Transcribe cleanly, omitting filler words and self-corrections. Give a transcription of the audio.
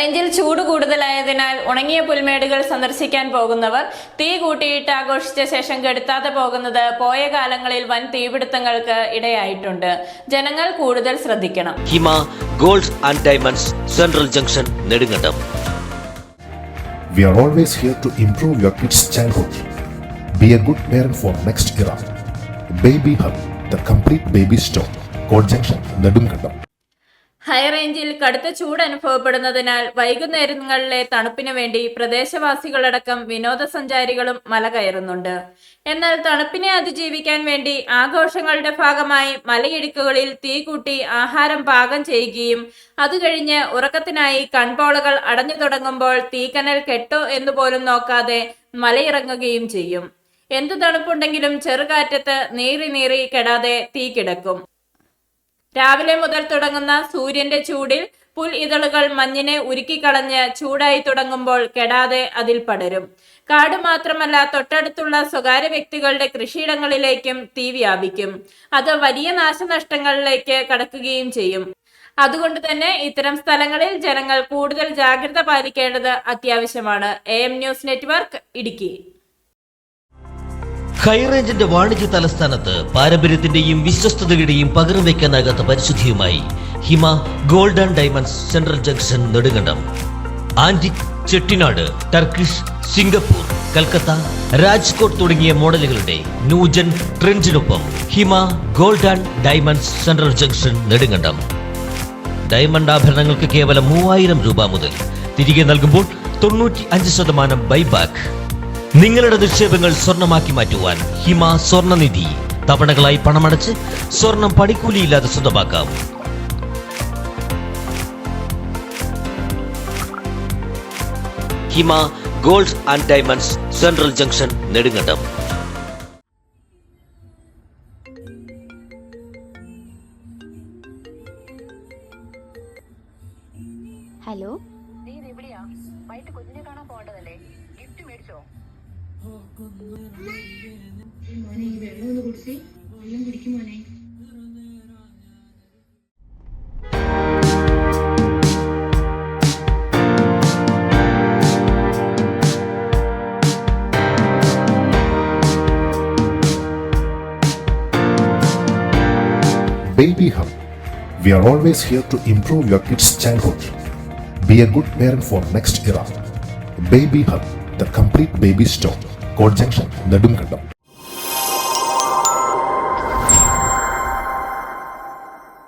ഹൈറേഞ്ചിൽ ചൂട് കൂടുതലായതിനാൽ ഉണങ്ങിയ പുൽമേടുകൾ സന്ദർശിക്കാൻ പോകുന്നവർ തീ കൂട്ടിയിട്ട് ആഘോഷിച്ച ശേഷം കെടുത്താതെ പോകുന്നത് പോയ കാലങ്ങളിൽ വൻ തീപിടുത്തങ്ങൾക്ക് ഇടയായിട്ടുണ്ട്. ജനങ്ങൾ കൂടുതൽ ശ്രദ്ധിക്കണം. Hima gold and diamonds, central junction, Nedumkandam. We are always here to improve your kids' childhood. Be a good parent for next era. Baby Hub, the complete baby store. Court Junction, Nedumkandam. ഹൈറേഞ്ചിൽ കടുത്ത ചൂട് അനുഭവപ്പെടുന്നതിനാൽ വൈകുന്നേരങ്ങളിലെ തണുപ്പിനു വേണ്ടി പ്രദേശവാസികളടക്കം വിനോദസഞ്ചാരികളും മല കയറുന്നുണ്ട്. എന്നാൽ തണുപ്പിനെ അതിജീവിക്കാൻ വേണ്ടി ആഘോഷങ്ങളുടെ ഭാഗമായി മലയിടുക്കുകളിൽ തീ കൂട്ടി ആഹാരം പാകം ചെയ്യുകയും അതുകഴിഞ്ഞ് ഉറക്കത്തിനായി കൺപോളകൾ അടഞ്ഞു തുടങ്ങുമ്പോൾ തീക്കനൽ കെട്ടോ എന്നുപോലും നോക്കാതെ മലയിറങ്ങുകയും ചെയ്യും. എന്തു തണുപ്പുണ്ടെങ്കിലും ചെറുകാറ്റത്ത് നീറി കെടാതെ തീ കിടക്കും. രാവിലെ മുതൽ തുടങ്ങുന്ന സൂര്യന്റെ ചൂടിൽ പുൽ ഇതളുകൾ മഞ്ഞിനെ ഉരുക്കിക്കളഞ്ഞ് ചൂടായി തുടങ്ങുമ്പോൾ കെടാതെ അതിൽ പടരും. കാട് മാത്രമല്ല, തൊട്ടടുത്തുള്ള സ്വകാര്യ വ്യക്തികളുടെ കൃഷിയിടങ്ങളിലേക്കും തീ വ്യാപിക്കും. അത് വലിയ നാശനഷ്ടങ്ങളിലേക്ക് കടക്കുകയും ചെയ്യും. അതുകൊണ്ട് തന്നെ ഇത്തരം സ്ഥലങ്ങളിൽ ജനങ്ങൾ കൂടുതൽ ജാഗ്രത പാലിക്കേണ്ടത് അത്യാവശ്യമാണ്. AM news network, Idukki. ഹൈറേഞ്ചിന്റെ വാണിജ്യ തലസ്ഥാനത്ത് പാരമ്പര്യത്തിന്റെയും വിശ്വസ്തതയുടെയും പകരം വയ്ക്കാനാകാത്ത പരിശുദ്ധിയുമായി Hima gold and diamonds, central junction, Nedumkandam. Antique, Chettinad, Turkish, Singapore, Calcutta, Rajkot തുടങ്ങിയ മോഡലുകളുടെ ന്യൂജൻ ട്രെൻഡിനൊപ്പം Hima gold and diamonds, central junction, Nedumkandam. Diamond ആഭരണങ്ങൾക്ക് കേവലം 3000 രൂപ മുതൽ, തിരികെ നൽകുമ്പോൾ 95% ബൈബാക്ക്. നിങ്ങളുടെ നിക്ഷേപങ്ങൾ സ്വർണമാക്കി മാറ്റുവാൻ ഹിമ സ്വർണനിധി. തവണകളായി പണമടച്ച് സ്വർണം പണിക്കൂലിയില്ലാതെ സ്വന്തമാക്കാം. Hima gold and diamonds, central junction, Nedumkandam. Hello, നീ എവിടെയാ? വൈകിട്ട് കുഞ്ഞിനെ കാണാൻ പോകേണ്ടതല്ലേ? ഗിഫ്റ്റ് മേടിച്ചോ? Baby Hub, we are always here to improve your kids' childhood. Be a good parent for next era. Baby Hub, the complete baby store. Court Junction, Nedumkandam.